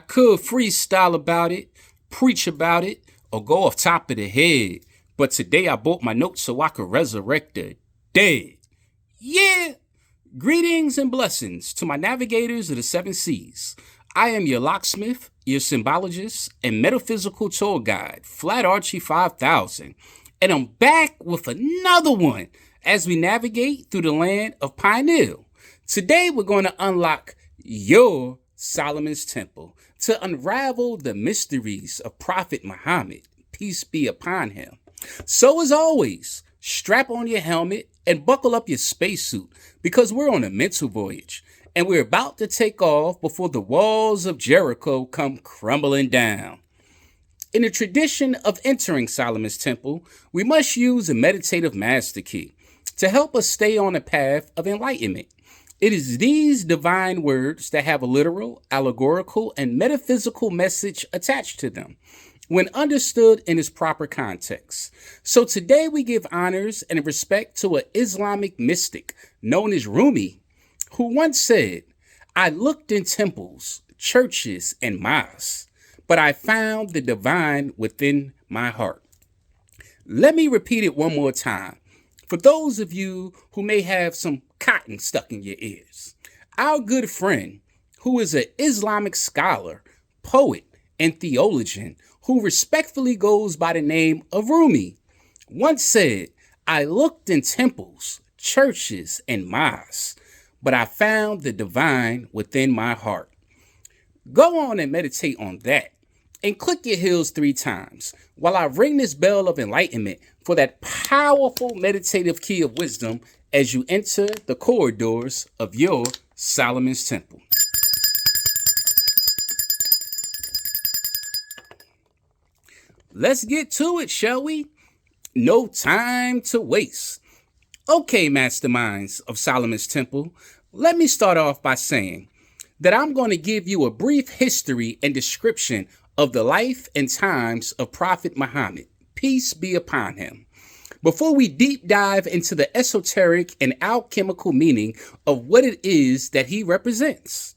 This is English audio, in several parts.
could freestyle about it, preach about it, or go off top of the head, but today I bought my notes so I could resurrect the dead. Yeah! Greetings and blessings to my navigators of the seven seas. I am your locksmith, your symbologist, and metaphysical tour guide, Flat Archie 5000, and I'm back with another one as we navigate through the land of Pineal. Today we're going to unlock your Solomon's Temple to unravel the mysteries of Prophet Muhammad, peace be upon him. So as always, strap on your helmet and buckle up your spacesuit because we're on a mental voyage and we're about to take off before the walls of Jericho come crumbling down. In the tradition of entering Solomon's Temple, we must use a meditative master key to help us stay on the path of enlightenment. It is these divine words that have a literal, allegorical, and metaphysical message attached to them when understood in its proper context. So today we give honors and respect to an Islamic mystic known as Rumi, who once said, "I looked in temples, churches, and mosques, but I found the divine within my heart." Let me repeat it one more time for those of you who may have some cotton stuck in your ears. Our good friend, who is an Islamic scholar, poet, and theologian, who respectfully goes by the name of Rumi, once said, "I looked in temples, churches, and mosques, but I found the divine within my heart." Go on and meditate on that, and click your heels 3 times while I ring this bell of enlightenment for that powerful meditative key of wisdom as you enter the corridors of your Solomon's Temple. Let's get to it, shall we? No time to waste. Okay, masterminds of Solomon's Temple, let me start off by saying that I'm going to give you a brief history and description of the life and times of Prophet Muhammad, peace be upon him, before we deep dive into the esoteric and alchemical meaning of what it is that he represents.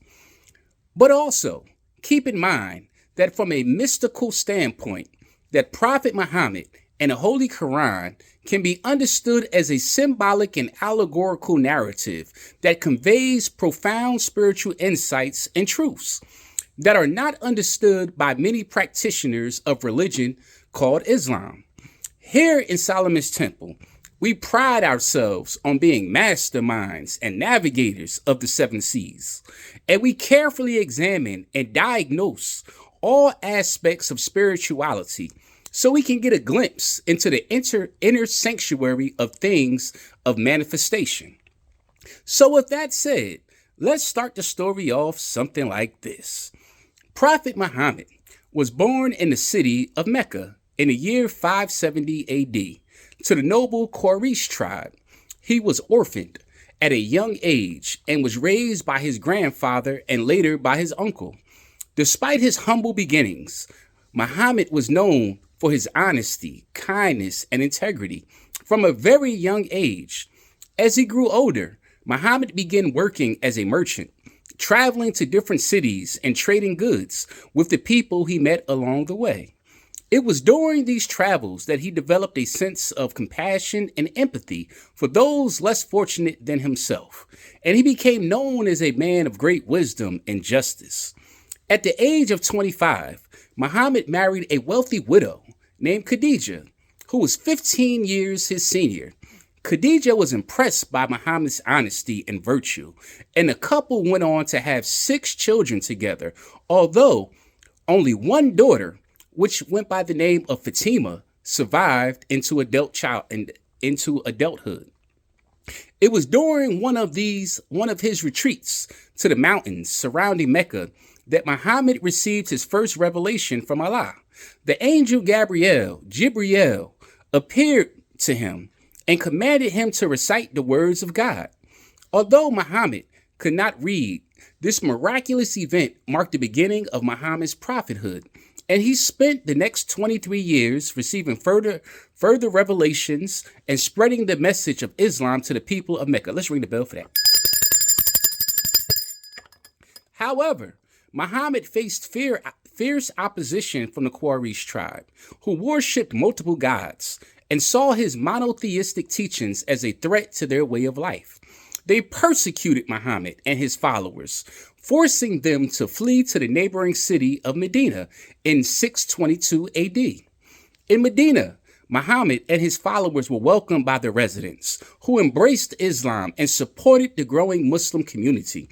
But also, keep in mind that from a mystical standpoint, that Prophet Muhammad and the Holy Quran can be understood as a symbolic and allegorical narrative that conveys profound spiritual insights and truths that are not understood by many practitioners of religion called Islam. Here in Solomon's Temple, we pride ourselves on being masterminds and navigators of the 7 seas, and we carefully examine and diagnose all aspects of spirituality so we can get a glimpse into the inner sanctuary of things of manifestation. So with that said, let's start the story off something like this. Prophet Muhammad was born in the city of Mecca in the year 570 AD to the noble Quraysh tribe. He was orphaned at a young age and was raised by his grandfather and later by his uncle. Despite his humble beginnings, Muhammad was known for his honesty, kindness, and integrity from a very young age. As he grew older, Muhammad began working as a merchant, traveling to different cities and trading goods with the people he met along the way. It was during these travels that he developed a sense of compassion and empathy for those less fortunate than himself, and he became known as a man of great wisdom and justice. At the age of 25, Muhammad married a wealthy widow named Khadija, who was 15 years his senior. Khadija was impressed by Muhammad's honesty and virtue, and the couple went on to have 6 children together, although only one daughter, which went by the name of Fatima, survived into adulthood. It was during one of his retreats to the mountains surrounding Mecca that Muhammad received his first revelation from Allah. The angel Jibreel, appeared to him and commanded him to recite the words of God. Although Muhammad could not read, this miraculous event marked the beginning of Muhammad's prophethood, and he spent the next 23 years receiving further revelations and spreading the message of Islam to the people of Mecca. Let's ring the bell for that. However, Muhammad faced fierce opposition from the Quraysh tribe, who worshipped multiple gods and saw his monotheistic teachings as a threat to their way of life. They persecuted Muhammad and his followers, forcing them to flee to the neighboring city of Medina in 622 AD. In Medina, Muhammad and his followers were welcomed by the residents, who embraced Islam and supported the growing Muslim community.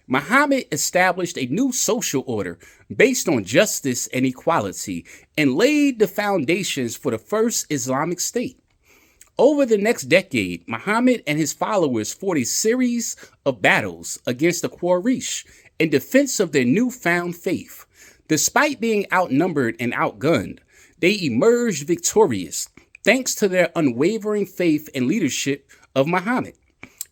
Muhammad established a new social order based on justice and equality and laid the foundations for the first Islamic state. Over the next decade, Muhammad and his followers fought a series of battles against the Quraysh in defense of their newfound faith. Despite being outnumbered and outgunned, they emerged victorious thanks to their unwavering faith and leadership of Muhammad.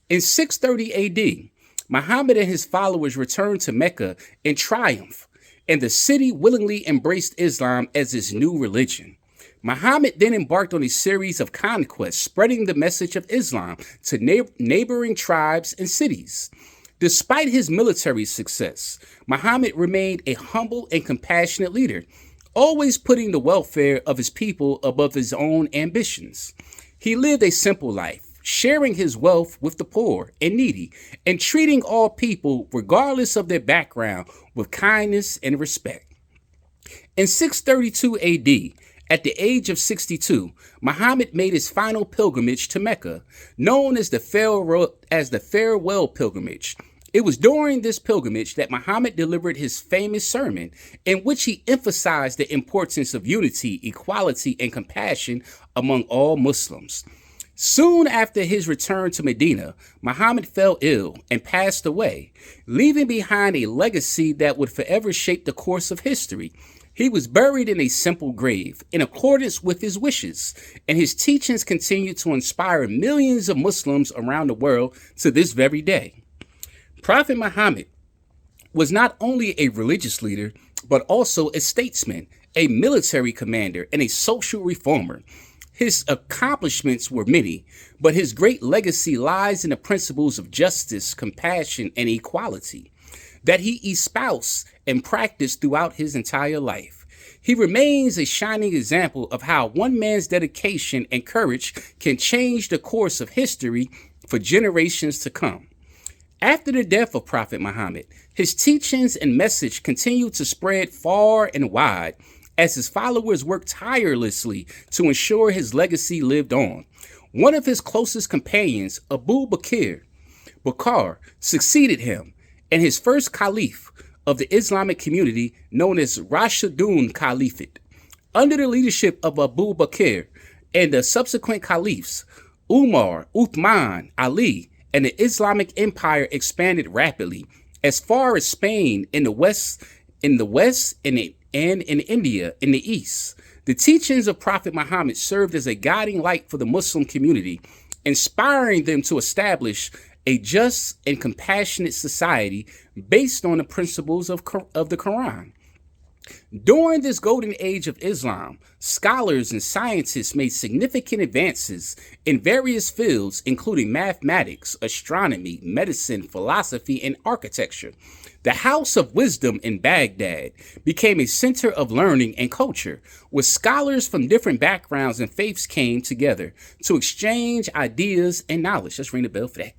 In 630 AD, Muhammad and his followers returned to Mecca in triumph, and the city willingly embraced Islam as its new religion. Muhammad then embarked on a series of conquests, spreading the message of Islam to neighboring tribes and cities. Despite his military success, Muhammad remained a humble and compassionate leader, always putting the welfare of his people above his own ambitions. He lived a simple life, sharing his wealth with the poor and needy, and treating all people, regardless of their background, with kindness and respect. In 632 AD, at the age of 62, Muhammad made his final pilgrimage to Mecca, known as the farewell pilgrimage. It was during this pilgrimage that Muhammad delivered his famous sermon, in which he emphasized the importance of unity, equality, and compassion among all Muslims. Soon after his return to Medina, Muhammad fell ill and passed away, leaving behind a legacy that would forever shape the course of history. He was buried in a simple grave, in accordance with his wishes, and his teachings continue to inspire millions of Muslims around the world to this very day. Prophet Muhammad was not only a religious leader, but also a statesman, a military commander, and a social reformer. His accomplishments were many, but his great legacy lies in the principles of justice, compassion, and equality that he espoused and practiced throughout his entire life. He remains a shining example of how one man's dedication and courage can change the course of history for generations to come. After the death of Prophet Muhammad, his teachings and message continued to spread far and wide as his followers worked tirelessly to ensure his legacy lived on. One of his closest companions, Abu Bakr, succeeded him, and his first caliph of the Islamic community, known as Rashidun Caliphate. Under the leadership of Abu Bakr and the subsequent caliphs, Umar, Uthman, Ali, and the Islamic Empire expanded rapidly as far as Spain in the west, and in India in the east. The teachings of Prophet Muhammad served as a guiding light for the Muslim community, inspiring them to establish a just and compassionate society based on the principles of the Quran. During this golden age of Islam, scholars and scientists made significant advances in various fields, including mathematics, astronomy, medicine, philosophy, and architecture. The House of Wisdom in Baghdad became a center of learning and culture, where scholars from different backgrounds and faiths came together to exchange ideas and knowledge. Let's ring the bell for that.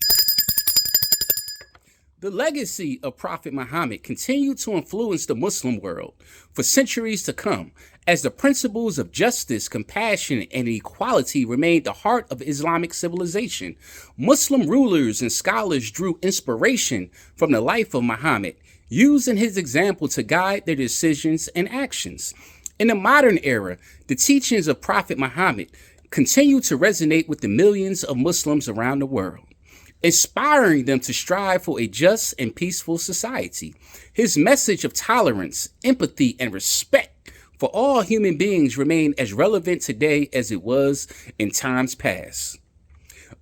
The legacy of Prophet Muhammad continued to influence the Muslim world for centuries to come, as the principles of justice, compassion, and equality remained the heart of Islamic civilization. Muslim rulers and scholars drew inspiration from the life of Muhammad, using his example to guide their decisions and actions. In the modern era, the teachings of Prophet Muhammad continue to resonate with the millions of Muslims around the world, inspiring them to strive for a just and peaceful society. His message of tolerance, empathy, and respect for all human beings remain as relevant today as it was in times past.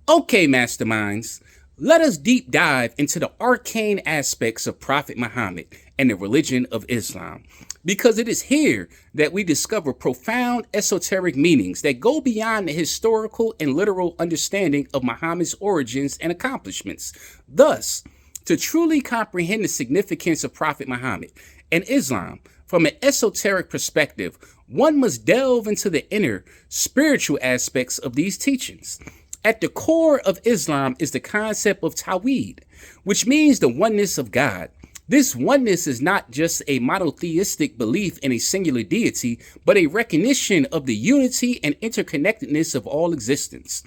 Okay, masterminds, let us deep dive into the arcane aspects of Prophet Muhammad and the religion of Islam, because it is here that we discover profound esoteric meanings that go beyond the historical and literal understanding of Muhammad's origins and accomplishments. Thus, to truly comprehend the significance of Prophet Muhammad and Islam. From an esoteric perspective, one must delve into the inner spiritual aspects of these teachings. At the core of Islam is the concept of Tawhid, which means the oneness of God. This oneness is not just a monotheistic belief in a singular deity, but a recognition of the unity and interconnectedness of all existence.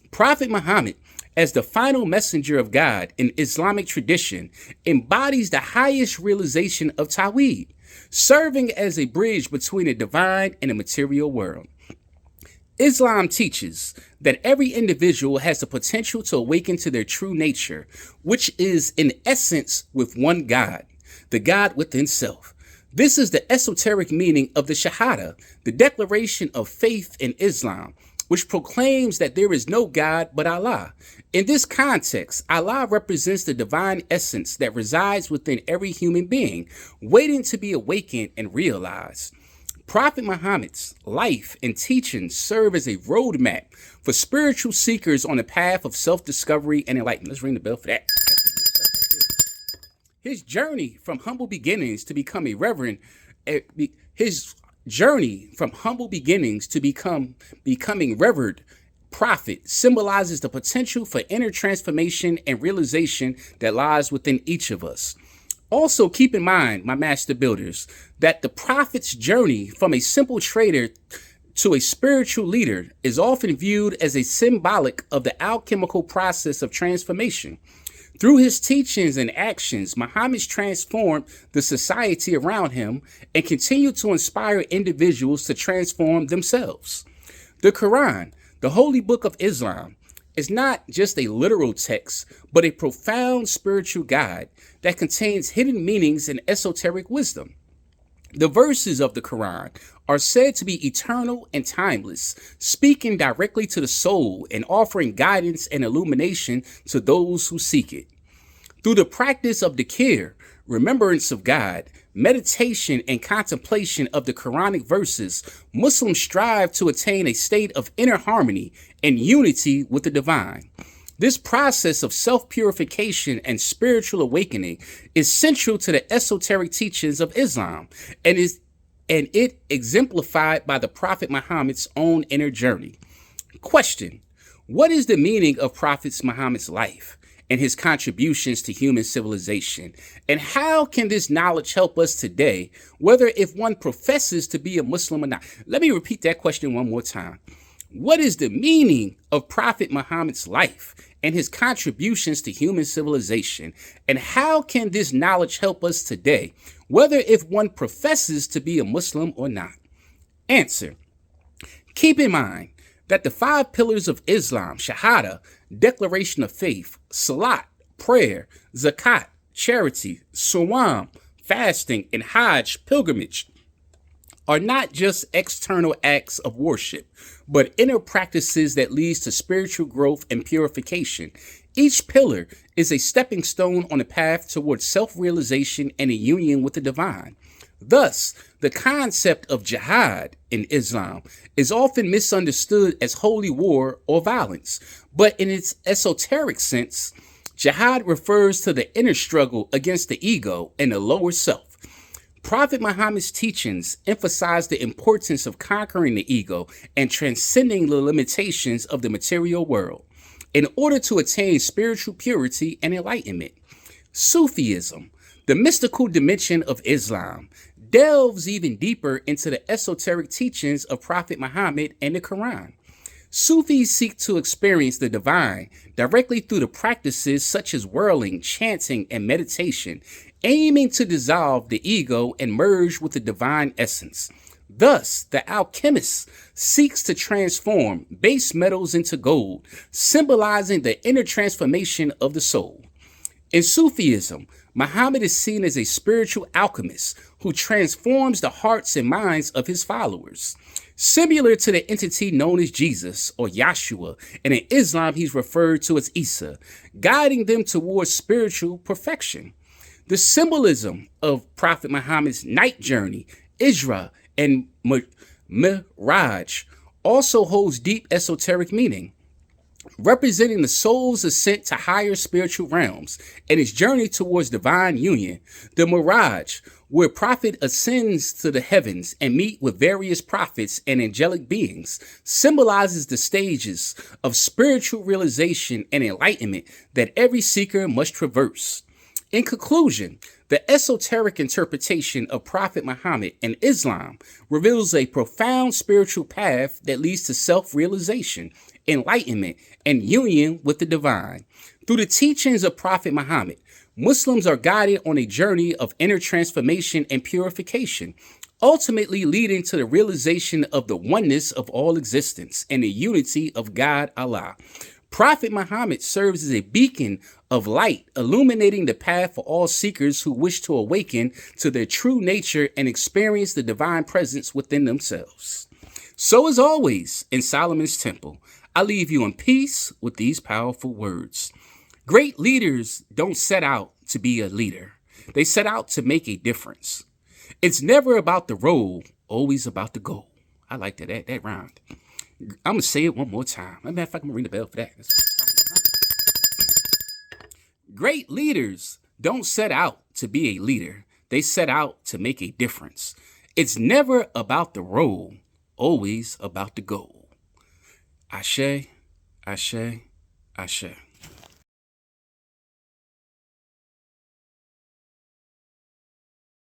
Prophet Muhammad, as the final messenger of God in Islamic tradition, embodies the highest realization of Tawhid, serving as a bridge between the divine and the material world. Islam teaches that every individual has the potential to awaken to their true nature, which is in essence with one God, the God within self. This is the esoteric meaning of the Shahada, the declaration of faith in Islam, which proclaims that there is no God but Allah. In this context, Allah represents the divine essence that resides within every human being, waiting to be awakened and realized. Prophet Muhammad's life and teachings serve as a roadmap for spiritual seekers on the path of self-discovery and enlightenment. Let's ring the bell for that. His journey from humble beginnings to become a reverend, becoming revered prophet symbolizes the potential for inner transformation and realization that lies within each of us. Also, keep in mind, my master builders, that the prophet's journey from a simple trader to a spiritual leader is often viewed as a symbolic of the alchemical process of transformation. Through his teachings and actions, Muhammad transformed the society around him and continued to inspire individuals to transform themselves. The Quran, the holy book of Islam, is not just a literal text, but a profound spiritual guide that contains hidden meanings and esoteric wisdom. The verses of the Quran are said to be eternal and timeless, speaking directly to the soul and offering guidance and illumination to those who seek it. Through the practice of dhikr, remembrance of God, meditation, and contemplation of the Quranic verses, Muslims strive to attain a state of inner harmony and unity with the divine. This process of self-purification and spiritual awakening is central to the esoteric teachings of Islam and it exemplified by the Prophet Muhammad's own inner journey. Question: what is the meaning of Prophet Muhammad's life and his contributions to human civilization? And how can this knowledge help us today, whether if one professes to be a Muslim or not? Let me repeat that question one more time. What is the meaning of Prophet Muhammad's life and his contributions to human civilization? And how can this knowledge help us today, whether if one professes to be a Muslim or not? Answer: keep in mind that the 5 pillars of Islam, Shahada, declaration of faith, Salat, prayer, Zakat, charity, Sawam, fasting, and Hajj, pilgrimage, are not just external acts of worship, but inner practices that leads to spiritual growth and purification. Each pillar is a stepping stone on the path towards self-realization and a union with the divine. Thus, the concept of jihad in Islam is often misunderstood as holy war or violence, but in its esoteric sense, jihad refers to the inner struggle against the ego and the lower self. Prophet Muhammad's teachings emphasize the importance of conquering the ego and transcending the limitations of the material world in order to attain spiritual purity and enlightenment. Sufism, the mystical dimension of Islam, delves even deeper into the esoteric teachings of Prophet Muhammad and the Quran. Sufis seek to experience the divine directly through the practices such as whirling, chanting, and meditation, aiming to dissolve the ego and merge with the divine essence. Thus, the alchemist seeks to transform base metals into gold, symbolizing the inner transformation of the soul. In Sufism, Muhammad is seen as a spiritual alchemist who transforms the hearts and minds of his followers. Similar to the entity known as Jesus or Yahshua, and in Islam he's referred to as Isa, guiding them towards spiritual perfection. The symbolism of Prophet Muhammad's night journey, Isra, and Mi'raj also holds deep esoteric meaning. representing the soul's ascent to higher spiritual realms and its journey towards divine union. The Mirage, where prophet ascends to the heavens and meet with various prophets and angelic beings, symbolizes the stages of spiritual realization and enlightenment that every seeker must traverse. In conclusion, the esoteric interpretation of Prophet Muhammad and Islam reveals a profound spiritual path that leads to self-realization, enlightenment, and union with the divine. Through the teachings of Prophet Muhammad, Muslims are guided on a journey of inner transformation and purification, ultimately leading to the realization of the oneness of all existence and the unity of God Allah. Prophet Muhammad serves as a beacon of light, illuminating the path for all seekers who wish to awaken to their true nature and experience the divine presence within themselves. So as always, in Solomon's Temple, I leave you in peace with these powerful words. Great leaders don't set out to be a leader. They set out to make a difference. It's never about the road, always about the goal. I like that. That rhymed. I'm going to say it one more time. Matter of fact, I'm going to ring the bell for that. Great leaders don't set out to be a leader. They set out to make a difference. It's never about the road, always about the goal. Ashe, ashe, ashe.